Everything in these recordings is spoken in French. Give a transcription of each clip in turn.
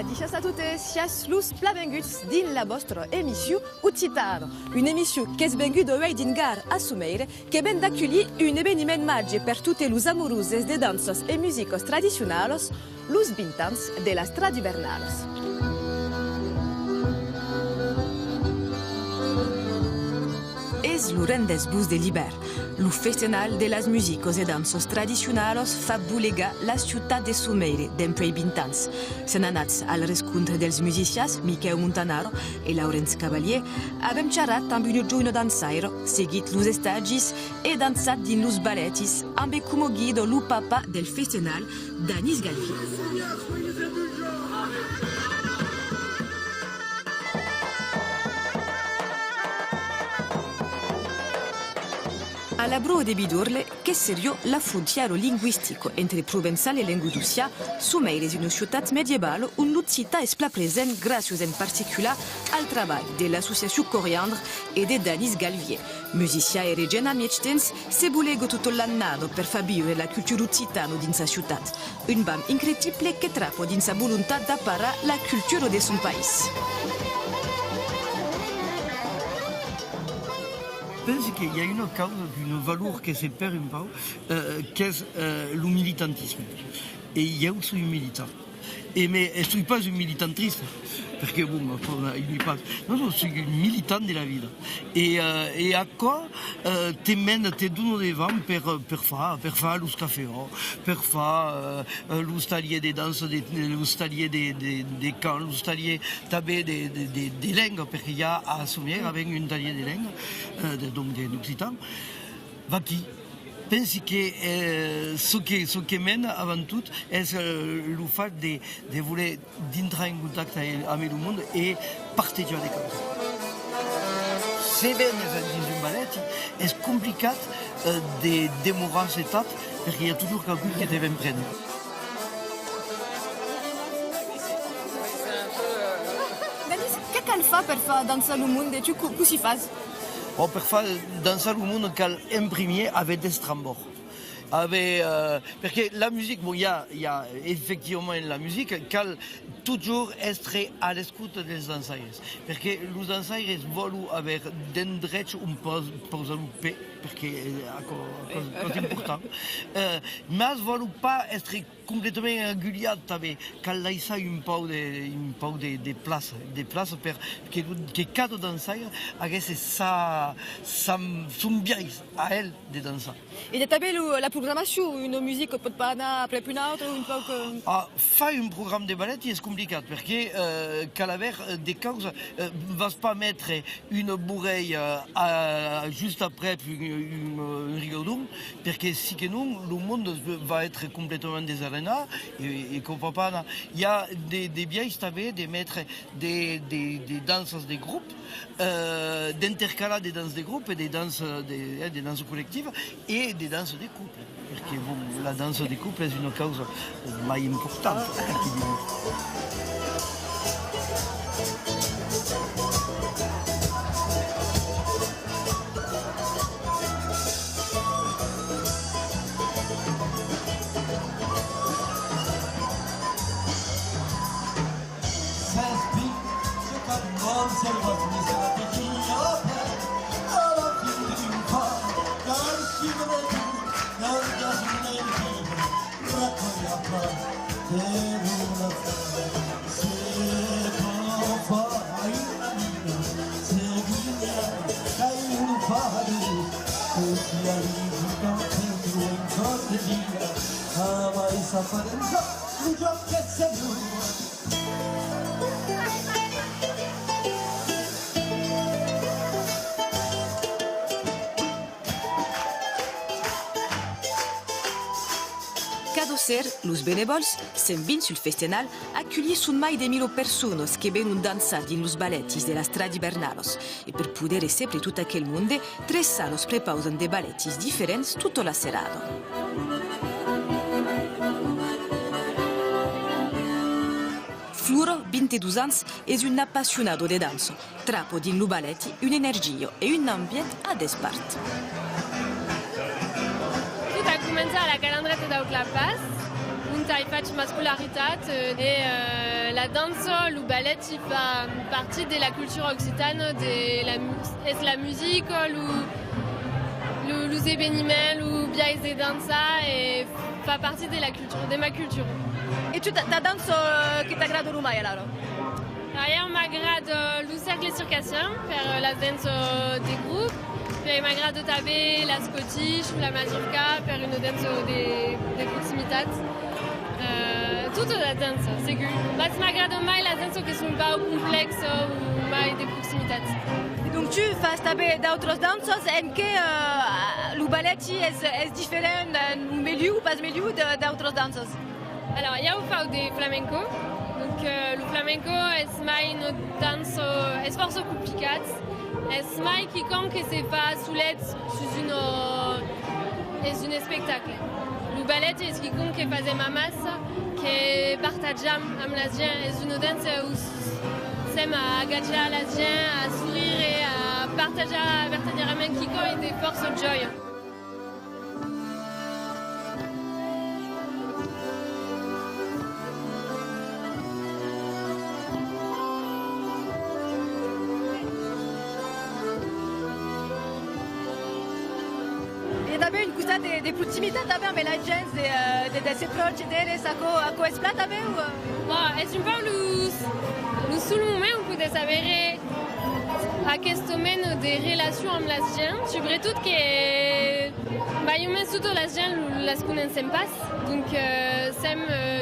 Dicias a tutte, sias lus plavenguts din la vostra emissió Occitano, une émission qu'es vengut de Wei d'Ingar a Sumeire, que ben d'accueillir un événement magi per tutte lus amoruses de dansos e musicos tradicionalos, lus bintans de la Stradi Bernalos. Es l'Urendes Bus de l'Hiver, lo festival de las musicos e dansos tradicionalos fa bulega la ciutat de Sumeire d'emprei bintans. Se n'anats al rescontre dels musicians Miquel Montanaro e Laurence Cavalier, avem xerrat amb un giorno dansairo, seguit los estagis e dansat din los balletis, amb como guido lo papa del festival, Danis Galvier. Alla bro de Bidurle, che serio la frontiera linguistico entre Provenzale e Languedocia, Sumeire è una ciutat medievale on l'Occità es pla present gracias en particular al treball de l'associació Coriandre e de Danis Galvier. Musicien e regent amiectens se bulego tutto l'annado per far vivere la cultura occitana din sa ciutat. Un bam incredible che trapo din sa volontà d'apparar la cultura de son país. Je pense qu'il y a une cause, une valeur qui se perd un peu, qui est le militantisme. Et il y a aussi un militant. Mais je ne suis pas un militant triste, parce que bon, il n'est pas. Non, je suis un militant de la vie. Et à quoi te mène, te donne des vents per faire le café, per faire le stalier des danses, le stalier des camps, le stalier des langues, parce qu'il y a à Sumeire avec un talier des langues, donc des Occitans, va qui pense que ce qui mène avant tout est le fait de vouloir entrer en contact avec le monde et partager des causes. C'est bien dans un ballet, c'est compliqué de démorer cette étape parce qu'il y a toujours quelqu'un qui te vient prendre. Danis, què cal fa per fer dansar el món? Tu què s'hi fas? Per faire danser le monde cal imprimer avec des tambours. Parce que la musique, bon, il y a effectivement la musique, cal toujours être à l'écoute des danseurs. Parce que les danseurs veulent avoir des droits un peu pour développer, parce que c'est important. Mais ils ne veulent pas être complètement réguliers, car là, il y a un peu de place pour que cada danseur ait son bien à elle de danser. Et també la programació, una musique pot pas anar après une autre, un peu que... Faire un programme de ballet est compliqué parce que qu'à l'avers des causes ne va pas mettre une bourreille juste après un rigodon parce que si que non le monde va être complètement désarmé et qu'on peut pas. Il y a des biais de mettre des danses des groupes, d'intercaler des danses des groupes et des danses collectives et des danses des couples. Parce que bon, la danse des couples est une cause mai importante. Cada ser, los benevols s'envin sul festival accueillir son mai de 1000 persones que venen dansar din los balletis de la Stradi Bernalos e per poder recebre tot aquel monde, 3 salos prepausan de balletis differents tutta la serada. Fluro, 22 anys, és un appassionado de danso. Trapo din lo balletti un'energia e un ambient a despart. Tot a començar a la calandreta d'Auclapas, on hi faig ma scolaritat de la danse, le ballet, il fait partie de la culture occitane, la musique, les événements, le biais de danse, et fait partie de la culture, de ma culture. Et tu ta danse qui t'agrade le mai alors? Io m'agrade le cercle circassien, faire la danse des groupes. Puis il m'agrade taper la scottish, la mazurka, faire une danse des proximitats. Toute la danse, c'est que je m'agrade mai la danse qui sont pas complexes ou mai des proximitats. Donc tu fais taper d'autres danses, est-ce que le ballet est différent au milieu ou pas au milieu d'autres danses? Alors, il y a aussi des flamenco. Donc, le flamenco est une danse force compliquée. C'est mai quiconque se fait sous un spectacle. Le ballet est quiconque fait mamas qui partage avec les gens. C'est une danse où c'est à agacher les gens, à sourire et à partager verdaderement quiconque des forces de joie. Avete une cosa di prossimità avec la gente, de se procedere a quoi est-ce também ou? Bon, est-ce un peu le seul moment où vous savez à quel domaine des relations avec les gens, surtout que surtout les gens les connaissent pas, donc c'est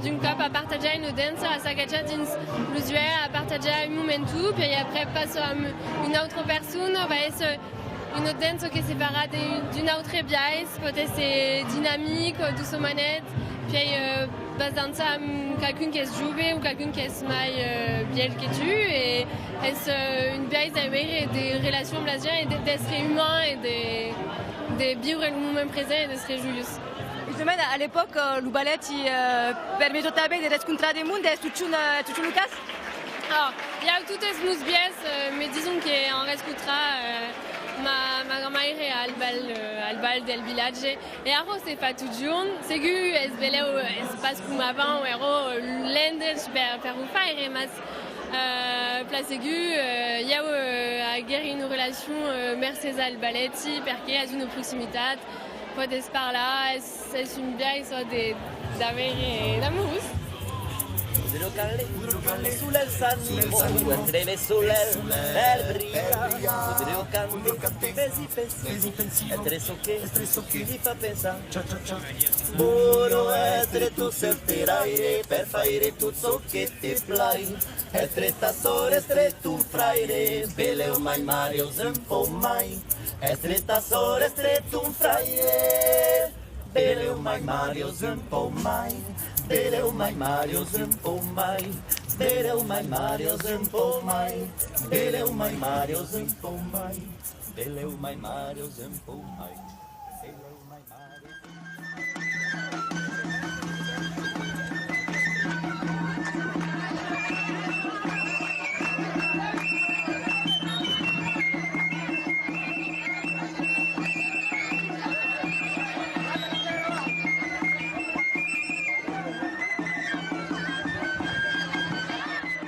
d'une cap à partager une danse, à s'engager dans l'usuel, à partager un moment tout, puis après passe à une autre personne, va être une danse qui est séparée d'une autre biais, peut-être c'est dynamique, douce manette, puis base danse quelqu'un qui est jeune ou quelqu'un qui est bien que tu, et c'est une biais des relations avec les gens et d'être humain et de vivre le moment présent et d'être joyeux. Justement, à l'époque, le ballet permet de rencontrer des gens, est-ce que tu le cas? Alors, il y a toutes ces biais, mais disons qu'on rencontrera ma grand-mère est al bal del village et alors c'est pas tout jaune c'est que c'est pas comme avant où l'endel per vous faire mas place aiguë il y a guéri une relation mercés al balletti perché a une proximité pas d'espoir là c'est une vieille sorte d'avere d'amoureux. Potrò calle sulle sanimo, entrene sulle brilla. Potrò cante, pensi, entre so che mi fa pensare. Buono essere tu sentirai per fare tutto ciò che ti plai. Essere tassore, essere tu fraire, belle o mai Mario, un po' mai. Essere tassore, essere tu fraire, belle o mai Mario, un po' mai. Bere o mai Mario un po' mai, bere o mai Mario un po' mai, bere o mai Mario un po' mai, bere o mai Mario un po' mai, bere o mai Mario.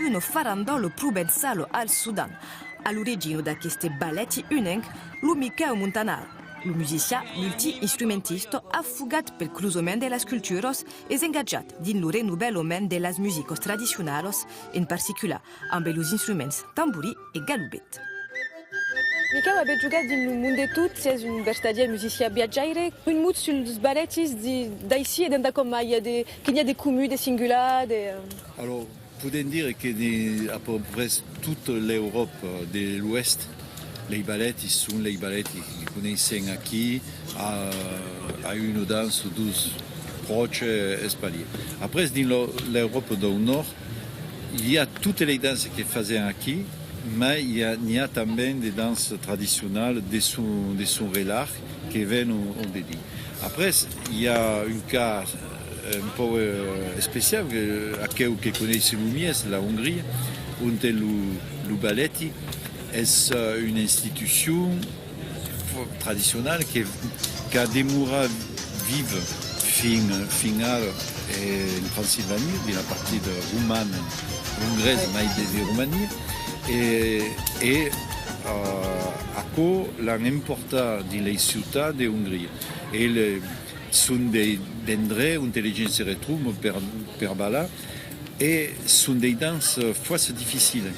Un farandolo provenzalo al Sudan. All'origine da questi balletti unen, lo Micheo Montanaro, lo musicien multi-instrumentista affugat per clusomen de las culturas e engaggiat din lo renouvellement de las musicos tradicionalos, in particular amb los instruments tamburi e galubet. Michel aveva giocato nel mondo tutto, sei un verstagiaire musicien viaggiaire. Un mot sui balletti d'ici et d'endà comme il y a des communes, des singulars, des... Alors, podem dire que à peu près toute l'Europe de l'Ouest, les balletti sont les balletti qui connaissent ici à une danse douce, proche, espalier. Après, dans l'Europe du Nord, il y a toutes les danses qui faisaient ici, mais il y a também des danses traditionnelles de son relâche qui viennent au Bédi. Après, il y a un cas un peu spécial, aquel que connaissent le mieux, c'est la Hongrie, où le balletti est une institution traditionnelle qui a demeuré vive fin en Transylvanie, dans la partie roumaine ungherese, ma di Romania, e acco l'hanno importato nelle città di Ungheria. E sono dei dendrei, intelligenza retrum per ballare, e sono dei danze forse difficili.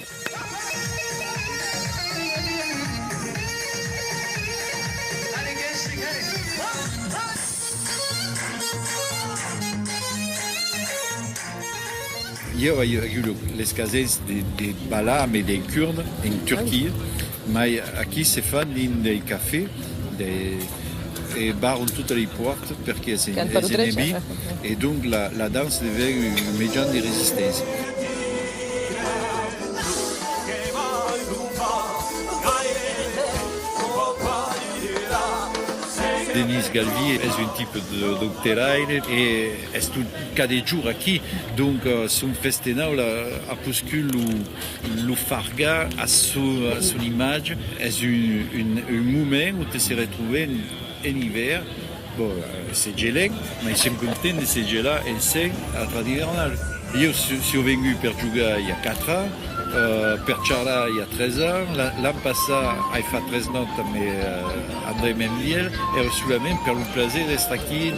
Io ho avuto l'esperienza di ballare e dei Kurdi in Turchia, ma qui si fanno dei caffè e bar in tutte le porte perché sono nemici e quindi la danza diventa un mezzo di resistenza. Denis Galvi est un type de doctoraire et est cada jour aqui, donc son festival a puscule le farga à son image, est un moment où tu se retrouves en hiver. Bon, c'est gelé, mais je suis content de ce gelé en sec à traditionnel. Je suis venu pour jouer il y a 4 ans. Per Ciara il y a 13 ans, l'an passé, il fait 13 ans, mais André Menviel, et solamente per le plaisir d'être ici,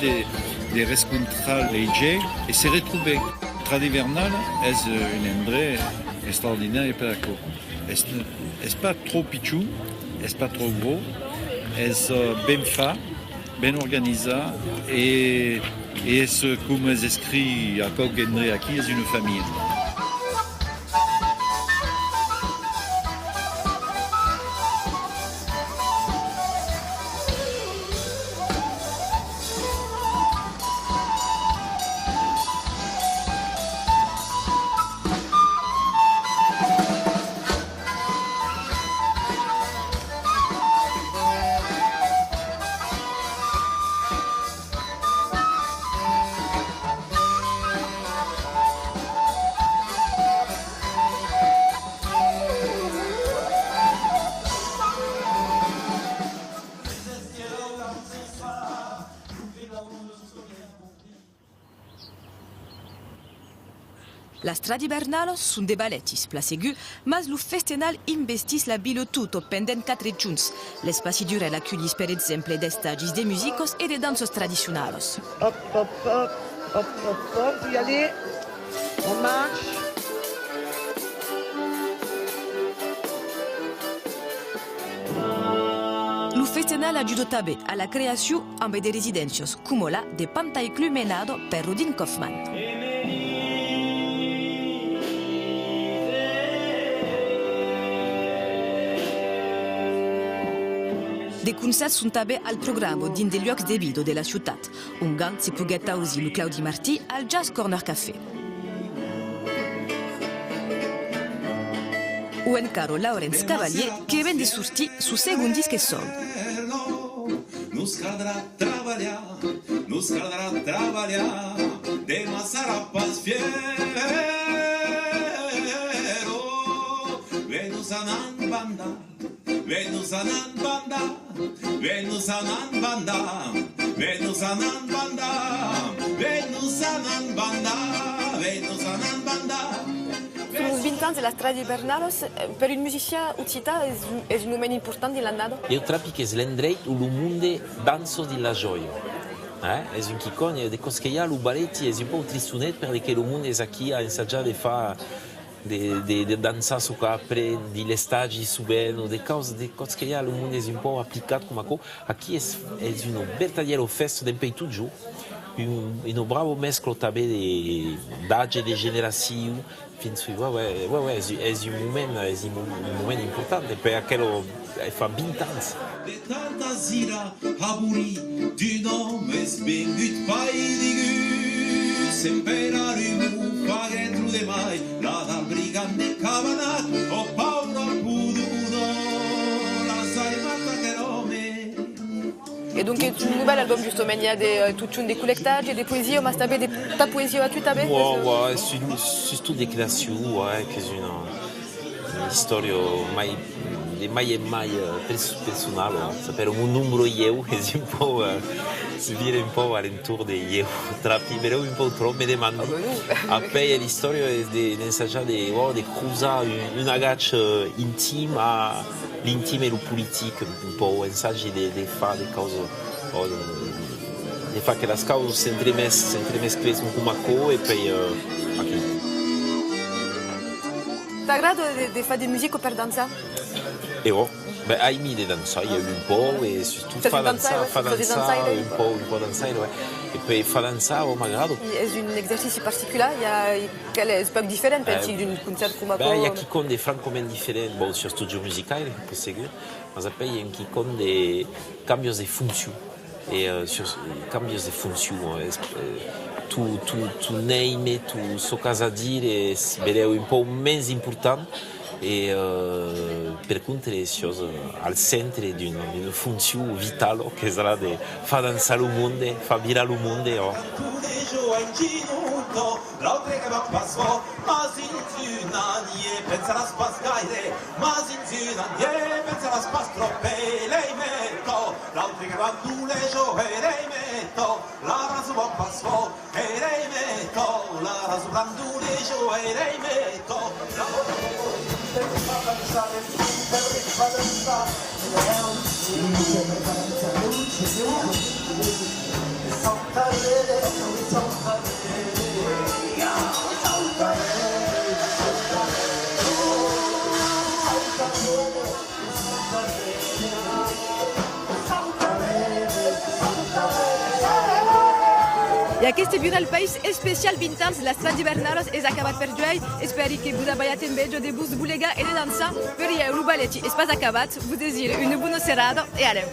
de rencontrer les gens et se retrouver. Tradivernal est un endroit extraordinaire pour la côte. C'est pas trop pichou, c'est pas trop gros, c'est bien fait, bien organisé et comme est écrit à Coq-Gendré ici, c'est une famille. La stradi Bernalos sunt de balletis placegu, mas lo festival investis la bilo tutto pendent 4 giuns. L'espaci durel accueillis per exemple des stagis de musicos e de dansos tradicionalos. Hop, hop, hop, hop, hop, hop, y aller, on marche. Lo festival ajudò també a la creació amb de residències, com la de Pantai Club menado per Rudin Kaufmann. De concerts sunt també al programa dins de llocs de vida de la ciutat. Un gant se poguet audir lo Claudi Martí al Jazz Corner Café. O encara Laurence Cavalier, que ven de sortir su segon disc sol. Nos caldrà treballar, demà serà pas fiero. Venus anant banda, Venus anant banda, Venus anant banda, Venus anant banda, Venus anant banda, Venus anant banda. Sono 20 ans de la stradi Bernalos, per un musicien occità è un moment important in l'annado. Eu trapi che slendrei u lumunde danzo di la gioia. Es un chicone de cos che ia lu balletti es un po' tristunet perché lo munde es aquí a ensaggiare de fa de danza su capre, di le stagi su beno, de cause de cos che ia lo munde es un po' applicat come co. Aquí es un verdadeiro festo de pei tutto. Un bravo mesclo també d'age de generació fins és un moment important per aquello fa 20 anys. De tanta zira aburi d'un homme es vengut pai digu s'empera rimu fa dentro de mai la dal brigante cabanat o paura pududo la saimata che rome. Et donc c'est un nouvel album justement, il y a tout un des collectages et des poésies, mais tu ta poésie à tu t'avais? Ouais, c'est surtout des créations, ouais, história mai personal, sapere un numero eu e si può vire un po' all'intorno di eu trapi, però un po' troppo mi demando. Après l'histoire de l'ensaggiare di cruzare una gaccia intima, l'intime e lo politico, un po' ensaggi di fare le cose, di fare che le cose si entremesclano come co e poi T'agrada de fare de musique per dansa? Hai mis de danzare un po' e surtout fa danzare un po' danzare e poi fa danzare m'agrada. È un esercizi particular? Quel è un po' differente pensi di un concerto come quello? Il y a qui con des francamente différents, bon sur studio musical pour seguir, mais après il y a qui con des cambios de fonction et sur cambios de fonction tu name tu so cosa dire è un po' meno importante e per contro al centro di una funzione vitale che sarà di far danzare il mondo, far virare il mondo. L'altre che va passò, ma si nie pensa la spascaire, ma si nie pensa la spastroppe, lei metto, l'altre che va tu le gioie, lei metto, la rasu va passò, e lei metto, la rasu brandu le gioie, lei metto, la I aquest viu al país especial 20 anys, la Strada d'Hivernaros és acabat per Joel. Espero que vos abaiat en veig de vos voler e de dansar. Per eu, el ballet és pas acabat. Vos desiro una bona serada e adeu.